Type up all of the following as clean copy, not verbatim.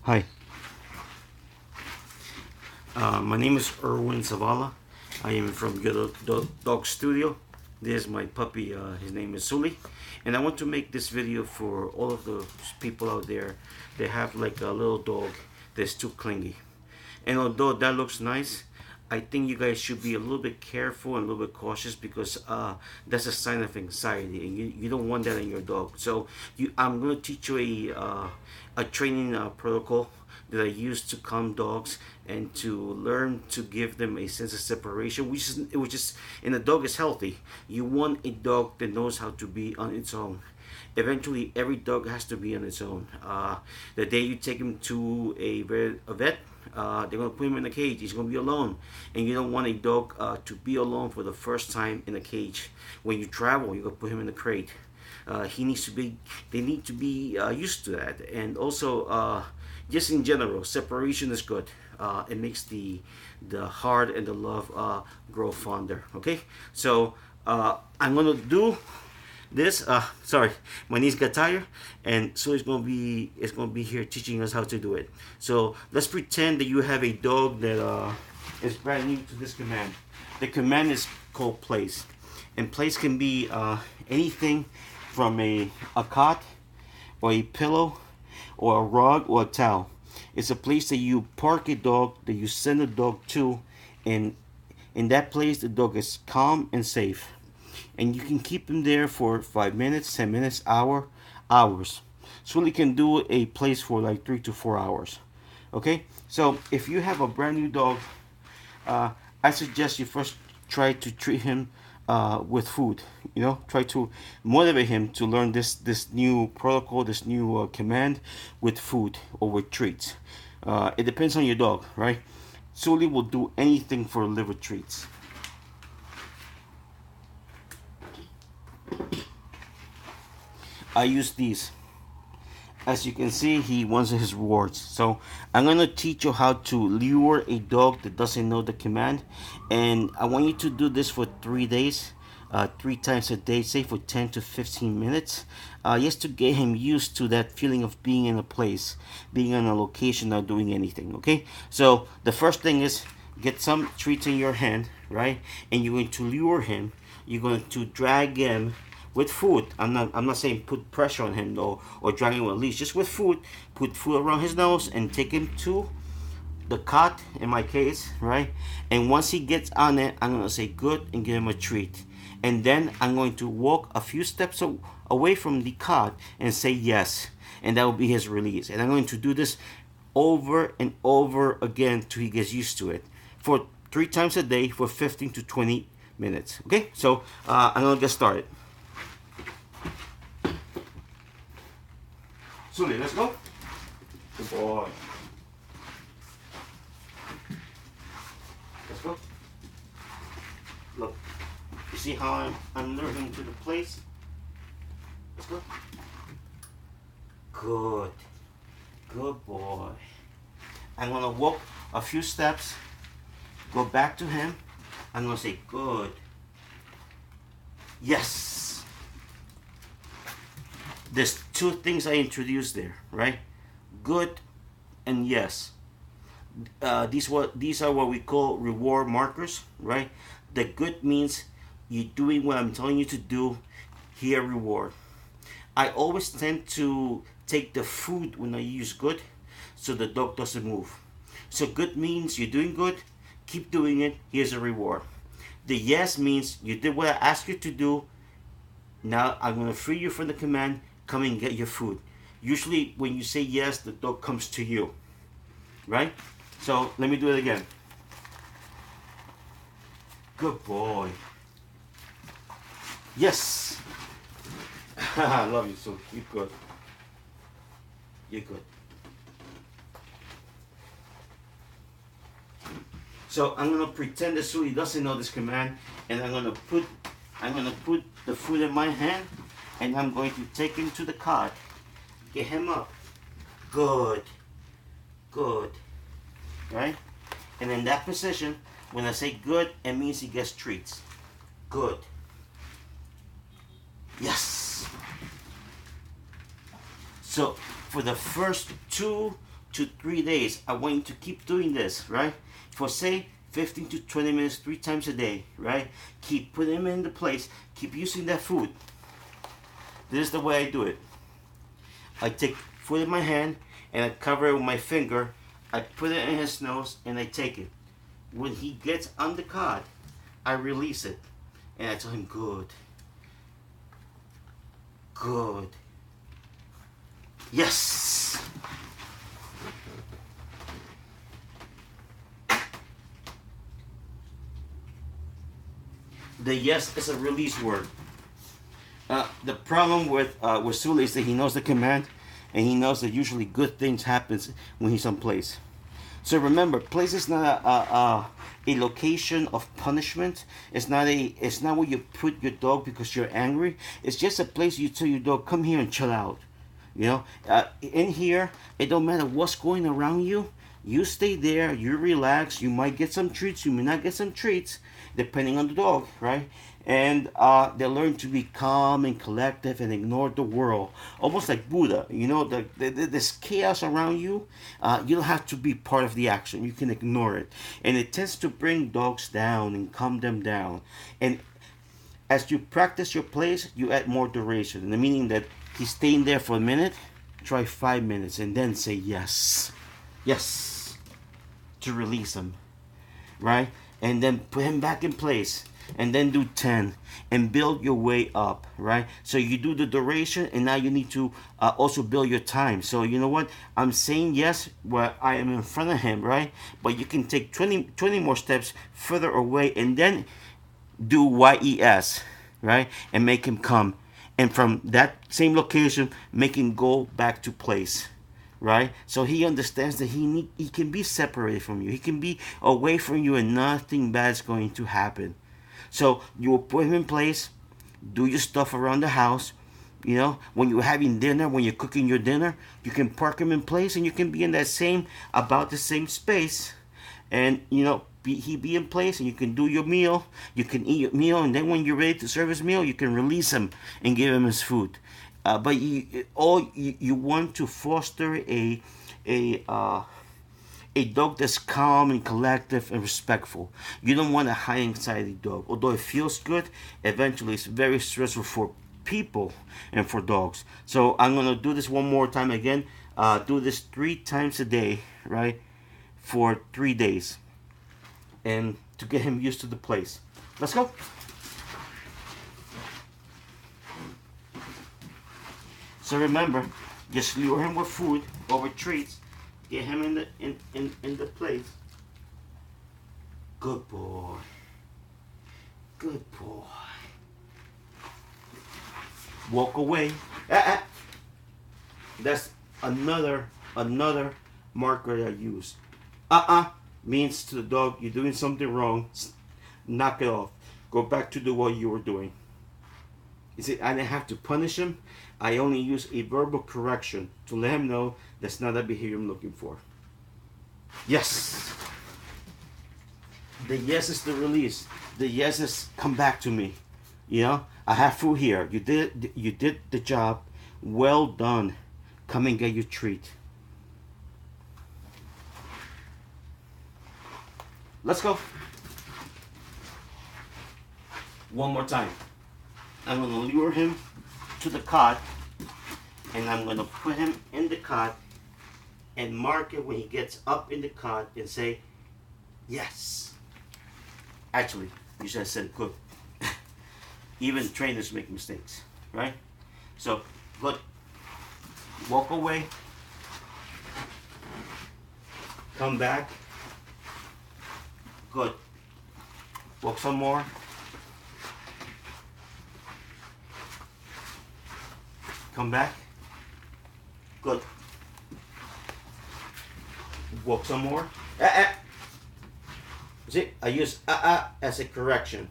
Hi, my name is Erwin Zavala. I am from Good Dog Studio. This is my puppy, his name is Sully. And I want to make this video for all of the people out there that have like a little dog that's too clingy. And although that looks nice, I think you guys should be a little bit careful and a little bit cautious because that's a sign of anxiety, and you don't want that in your dog. So I'm going to teach you a training protocol that I use to calm dogs and to learn to give them a sense of separation, which is in a dog is healthy. You want a dog that knows how to be on its own. Eventually, every dog has to be on its own. The day you take him to a vet, they're going to put him in a cage. He's going to be alone. And you don't want a dog to be alone for the first time in a cage. When you travel, you're going to put him in a crate. They need to be used to that. And also, just in general, separation is good. It makes the heart and the love grow fonder. Okay? So, I'm going to do this. Sorry, my knees got tired, and so it's gonna be here teaching us how to do it. So let's pretend that you have a dog that is brand new to this command. The command is called place, and place can be anything from a cot or a pillow or a rug or a towel. It's a place that you park a dog, that you send a dog to, and in that place the dog is calm and safe. And you can keep them there for 5 minutes, 10 minutes, hours. So you can do a place for like 3 to 4 hours. Okay, so if you have a brand new dog, I suggest you first try to treat him with food. You know, try to motivate him to learn this new protocol, this new command with food or with treats. It depends on your dog, right? Sully will do anything for liver treats. I use these. As you can see, he wants his rewards. So I'm going to teach you how to lure a dog that doesn't know the command. And I want you to do this for 3 days, 3 times a day, say for 10 to 15 minutes. Just to get him used to that feeling of being in a place, being on a location, not doing anything, okay? So the first thing is get some treats in your hand, right? And you're going to lure him. You're going to drag him with food. I'm not saying put pressure on him though, or drag him with a leash. Just with food. Put food around his nose and take him to the cot, in my case, right? And once he gets on it, I'm gonna say good and give him a treat. And then I'm going to walk a few steps away from the cot and say yes. And that will be his release. And I'm going to do this over and over again till he gets used to it. For 3 times a day for 15 to 20 minutes. Okay, so I'm gonna get started. Sully, let's go. Good boy. Let's go. Look, you see how I'm luring to the place? Let's go. Good. Good boy. I'm gonna walk a few steps, go back to him. I'm gonna say good. Yes. There's 2 things I introduced there, right? Good and yes. These are what we call reward markers, right? The good means you're doing what I'm telling you to do. Here, reward. I always tend to take the food when I use good, so the dog doesn't move. So good means you're doing good. Keep doing it. Here's a reward. The yes means you did what I asked you to do. Now I'm going to free you from the command. Come and get your food. Usually when you say yes, the dog comes to you, right? So let me do it again. Good boy. Yes. I love you, so you're good. You're good. So I'm gonna pretend that Sully doesn't know this command, and I'm gonna put the food in my hand. And I'm going to take him to the cot. Get him up. Good. Good. Right? And in that position, when I say good, it means he gets treats. Good. Yes. So for the first 2 to 3 days. I want you to keep doing this, right? For say 15 to 20 minutes, 3 times a day, right? Keep putting him in the place. Keep using that food. This is the way I do it. I take food in my hand and I cover it with my finger. I put it in his nose and I take it. When he gets on the cot, I release it. And I tell him, good. Good. Yes. The yes is a release word. The problem with Sule is that he knows the command, and he knows that usually good things happens when he's on place. So remember, place is not a location of punishment. It's not where you put your dog because you're angry. It's just a place you tell your dog, come here and chill out. You know, in here, it don't matter what's going around you. You stay there. You relax. You might get some treats. You may not get some treats, depending on the dog, right? And they learn to be calm and collective and ignore the world, almost like Buddha. You know, this chaos around you, you don't have to be part of the action. You can ignore it, and it tends to bring dogs down and calm them down. And as you practice your place, you add more duration. The meaning that he's staying there for a minute, try 5 minutes, and then say yes, yes, to release him, right? And then put him back in place. And then do 10 and build your way up, right? So you do the duration, and now you need to also build your time. So you know what? I'm saying yes where I am in front of him, right? But you can take 20 more steps further away and then do YES, right? And make him come. And from that same location, make him go back to place. Right? So he understands that he can be separated from you. He can be away from you and nothing bad's going to happen. So you will put him in place, do your stuff around the house. You know, when you're having dinner, when you're cooking your dinner, you can park him in place and you can be in that about the same space. And, you know, he be in place and you can do your meal. You can eat your meal, and then when you're ready to serve his meal, you can release him and give him his food. But you want to foster a dog that's calm and collective and respectful. You don't want a high anxiety dog. Although it feels good, eventually it's very stressful for people and for dogs. So I'm going to do this one more time again. Do this 3 times a day, right? For 3 days. And to get him used to the place. Let's go. So remember, just lure him with food or with treats. Get him in the place. Good boy. Good boy. Walk away. That's another marker that I use. Means to the dog, you're doing something wrong. Knock it off. Go back to do what you were doing. You see, I didn't have to punish him. I only use a verbal correction to let him know that's not the behavior I'm looking for. Yes. The yes is the release. The yes is come back to me. You know, I have food here. You did the job. Well done. Come and get your treat. Let's go. One more time. I'm going to lure him to the cot, and I'm going to put him in the cot and mark it when he gets up in the cot and say, yes. Actually, you should have said good. Even trainers make mistakes, right? So, good. Walk away. Come back. Good. Walk some more. Come back. Good. Walk some more. See, I use as a correction.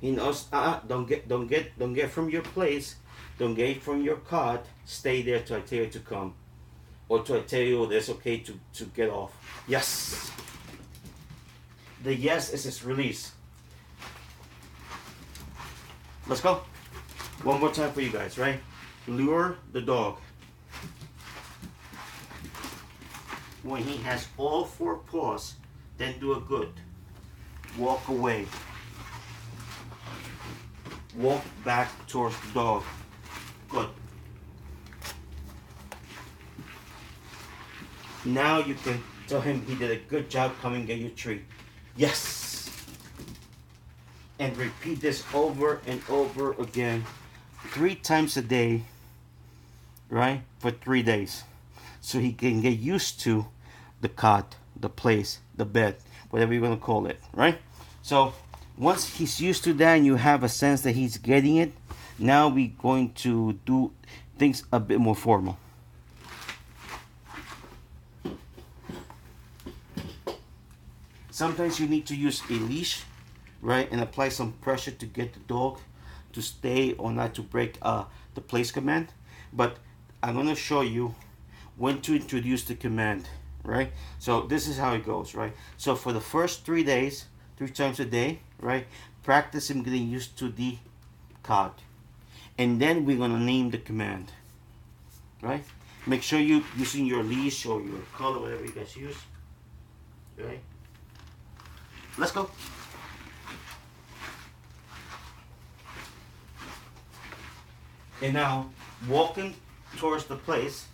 He knows don't get from your place, don't get from your cot. Stay there till I tell you to come, or till I tell you that's okay to get off. Yes. The yes is his release. Let's go. One more time for you guys, right? Lure the dog. when he has all 4 paws, then do a good. Walk away. Walk back towards the dog. Good. Now you can tell him he did a good job. Come and get your treat. Yes. And repeat this over and over again 3 times a day, right? For 3 days. So he can get used to the cot, the place, the bed, whatever you're going to call it, right? So once he's used to that and you have a sense that he's getting it, now we're going to do things a bit more formal. Sometimes you need to use a leash, right, and apply some pressure to get the dog to stay or not to break the place command. But I'm going to show you when to introduce the command, right? So this is how it goes, right? So for the first 3 days, 3 times a day, right, practice him getting used to the card. And then we're going to name the command, right? Make sure you're using your leash or your collar, whatever you guys use, right? Let's go. And now, walking towards the place,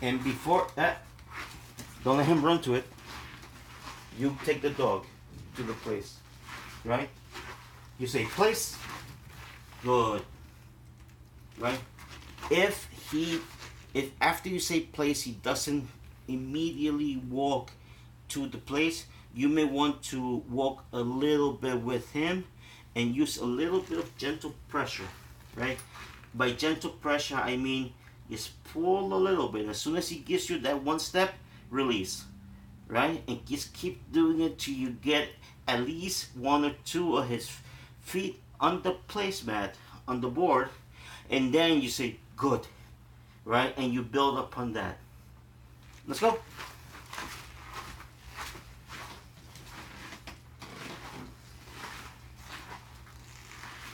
and before that, don't let him run to it. You take the dog to the place, right? You say place, good, right? If after you say place, he doesn't immediately walk to the place, you may want to walk a little bit with him and use a little bit of gentle pressure, right? By gentle pressure, I mean just pull a little bit. As soon as he gives you that 1 step, release, right? And just keep doing it till you get at least 1 or 2 of his feet on the placemat, on the board, and then you say, good, right? And you build upon that. Let's go.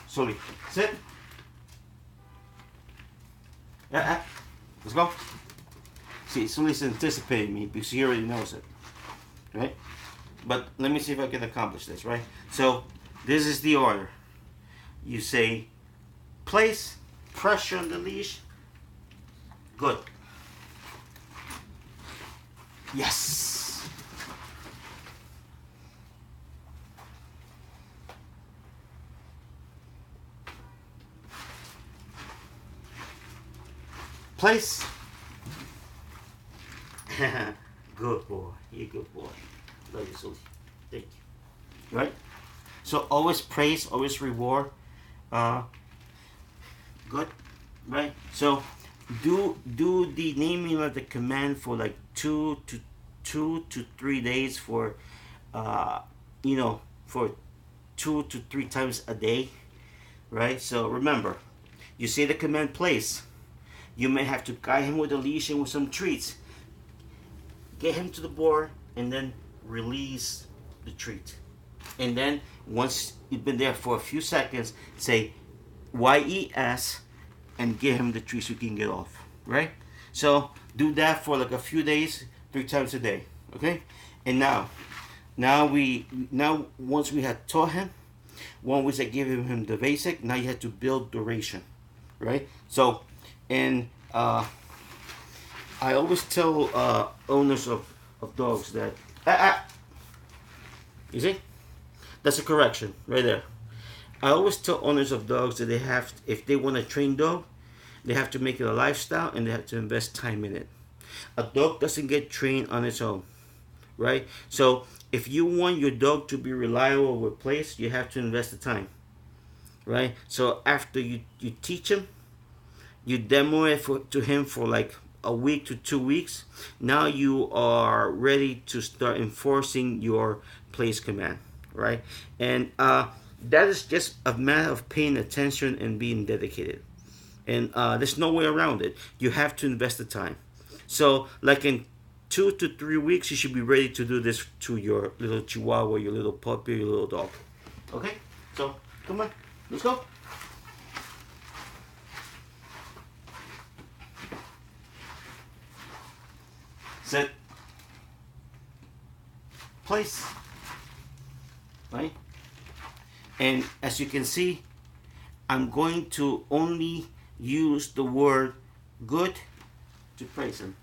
Slowly. Sit. Yeah, let's go. See, Sully's anticipating me because he already knows it, right? But let me see if I can accomplish this, right? So this is the order. You say place, pressure on the leash. Good. Yes. Place. Good boy. You're a good boy. Love you, Sully. Thank you. Right? So always praise, always reward. Good. Right? So do the naming of the command for like 2 to 3 days for for 2 to 3 times a day. Right? So remember, you say the command place. You may have to guide him with a leash and with some treats. Get him to the board and then release the treat. And then once you've been there for a few seconds, say YES and give him the treat so he can get off. Right? So do that for like a few days, 3 times a day. Okay? And now once we had taught him, one was like giving him the basic, now you have to build duration. Right? So and I always tell owners of dogs that you see, that's a correction right there. I always tell owners of dogs that they have, if they want to train dog, they have to make it a lifestyle and they have to invest time in it. A dog doesn't get trained on its own, right? So if you want your dog to be reliable with place, you have to invest the time, right? So after you teach him, you demo it to him for like a week to 2 weeks. Now you are ready to start enforcing your place command, right? And that is just a matter of paying attention and being dedicated. And there's no way around it. You have to invest the time. So like in 2 to 3 weeks, you should be ready to do this to your little Chihuahua, your little puppy, your little dog. Okay? So come on, let's go. Sit. Place. Right? And as you can see, I'm going to only use the word good to praise him.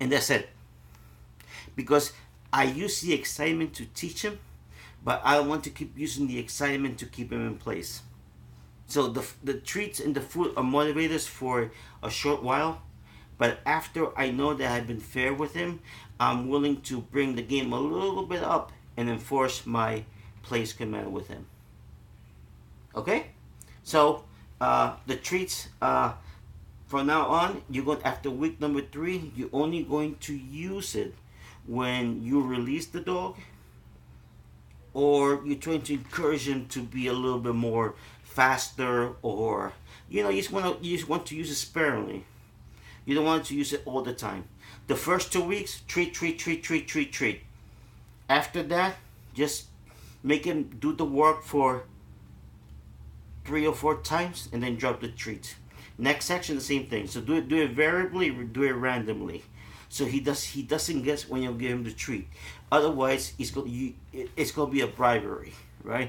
And that's it. Because I use the excitement to teach him, but I want to keep using the excitement to keep him in place. So the treats and the food are motivators for a short while, but after I know that I've been fair with him, I'm willing to bring the game a little bit up and enforce my place command with him. Okay? So the treats, from now on, you're going, after week number 3, you're only going to use it when you release the dog, or you're trying to encourage him to be a little bit more faster, or you just want to use it sparingly. You don't want to use it all the time. The first 2 weeks, treat, treat, treat, treat, treat, treat. After that, just make him do the work for 3 or 4 times, and then drop the treat. Next section, the same thing. So do it variably, do it randomly. So he doesn't guess when you give him the treat. Otherwise, it's going to be a bribery, right?